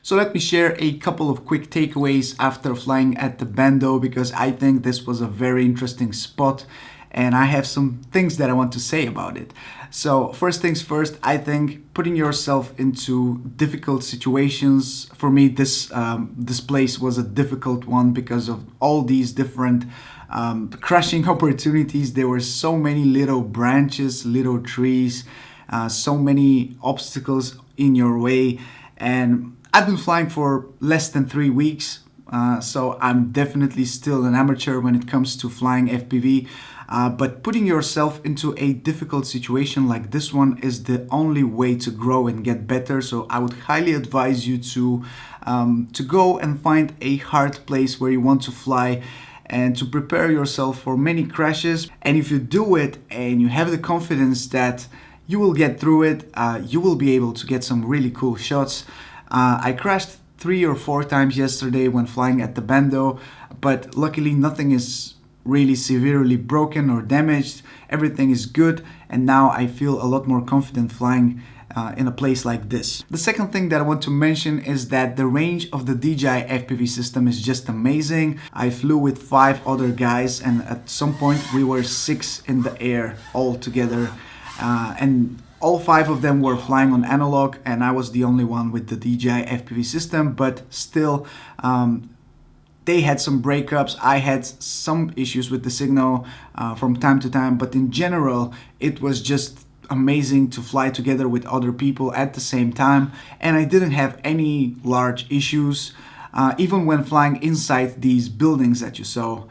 So let me share a couple of quick takeaways after flying at the BANDO, because I think this was a very interesting spot and I have some things that I want to say about it. So first things first, I think putting yourself into difficult situations, for me this place was a difficult one because of all these different crashing opportunities. There were so many little branches, little trees, so many obstacles in your way, and I've been flying for less than 3 weeks, so I'm definitely still an amateur when it comes to flying FPV. But putting yourself into a difficult situation like this one is the only way to grow and get better. So I would highly advise you to go and find a hard place where you want to fly and to prepare yourself for many crashes. And if you do it and you have the confidence that you will get through it, you will be able to get some really cool shots. I crashed 3 or 4 times yesterday when flying at the BANDO, but luckily nothing is really severely broken or damaged. Everything is good, and now I feel a lot more confident flying in a place like this. The second thing that I want to mention is that the range of the DJI FPV system is just amazing. I flew with 5 other guys, and at some point we were 6 in the air all together, and all 5 of them were flying on analog, and I was the only one with the DJI FPV system. But still, they had some breakups. I had some issues with the signal from time to time, but in general it was just amazing to fly together with other people at the same time, and I didn't have any large issues, even when flying inside these buildings that you saw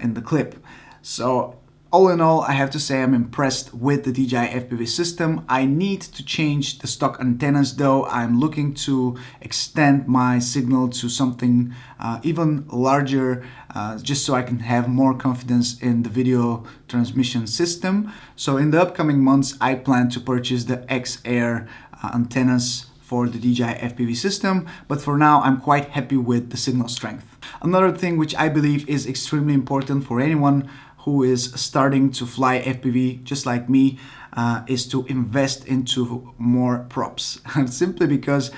in the clip. So all in all, I have to say I'm impressed with the DJI FPV system. I need to change the stock antennas though. I'm looking to extend my signal to something even larger, just so I can have more confidence in the video transmission system. So in the upcoming months, I plan to purchase the X-Air antennas for the DJI FPV system, but for now I'm quite happy with the signal strength. Another thing which I believe is extremely important for anyone who is starting to fly FPV just like me is to invest into more props. Simply because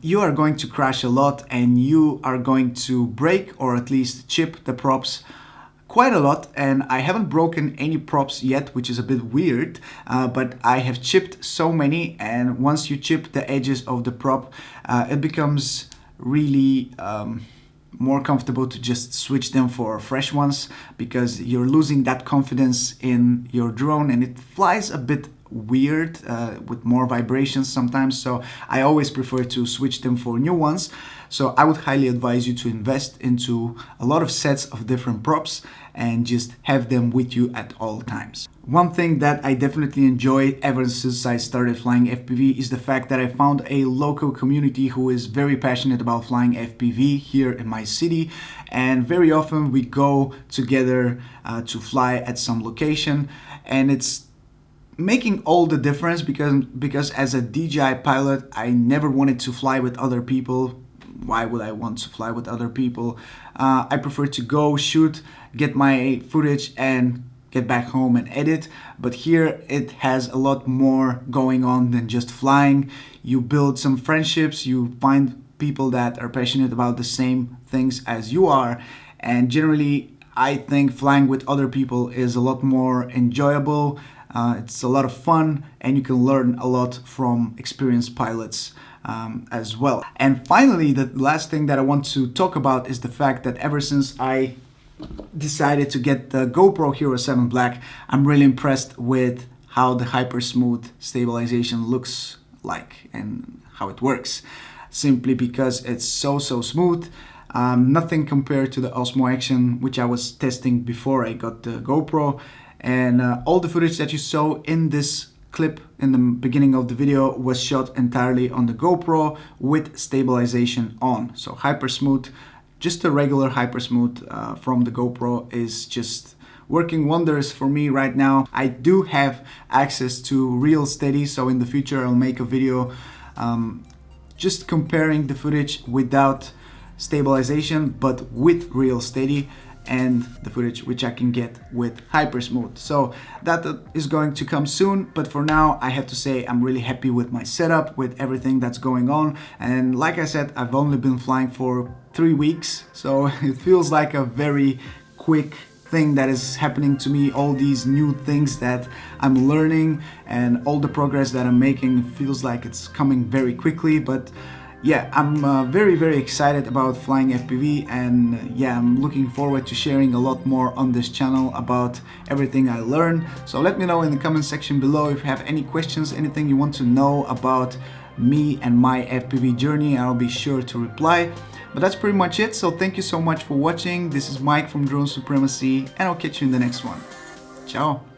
you are going to crash a lot and you are going to break or at least chip the props quite a lot. And I haven't broken any props yet, which is a bit weird, but I have chipped so many, and once you chip the edges of the prop, it becomes really more comfortable to just switch them for fresh ones, because you're losing that confidence in your drone and it flies a bit weird with more vibrations sometimes. So I always prefer to switch them for new ones. So I would highly advise you to invest into a lot of sets of different props and just have them with you at all times. One thing that I definitely enjoy ever since I started flying FPV is the fact that I found a local community who is very passionate about flying FPV here in my city, and very often we go together to fly at some location, and it's making all the difference because as a DJI pilot I never wanted to fly with other people. Why would I want to fly with other people? I prefer to go shoot, get my footage and get back home and edit. But here it has a lot more going on than just flying. You build some friendships, you find people that are passionate about the same things as you are, and generally I think flying with other people is a lot more enjoyable. It's a lot of fun, and you can learn a lot from experienced pilots as well. And finally, the last thing that I want to talk about is the fact that ever since I decided to get the GoPro Hero 7 Black, I'm really impressed with how the hyper smooth stabilization looks like and how it works, simply because it's so smooth. Nothing compared to the Osmo Action, which I was testing before I got the GoPro. And all the footage that you saw in this clip in the beginning of the video was shot entirely on the GoPro with stabilization on. So hyper smooth, just a regular hyper smooth from the GoPro is just working wonders for me right now. I do have access to Real Steady, so in the future I'll make a video just comparing the footage without stabilization but with Real Steady, and the footage which I can get with Hypersmooth. So that is going to come soon, but for now I have to say I'm really happy with my setup, with everything that's going on. And like I said, I've only been flying for 3 weeks, so it feels like a very quick thing that is happening to me. All these new things that I'm learning and all the progress that I'm making feels like it's coming very quickly. But yeah, I'm very excited about flying FPV, and yeah, I'm looking forward to sharing a lot more on this channel about everything I learn. So let me know in the comment section below if you have any questions, anything you want to know about me and my FPV journey. I'll be sure to reply. But that's pretty much it, so thank you so much for watching. This is Mike from Drone Supremacy, and I'll catch you in the next one. Ciao!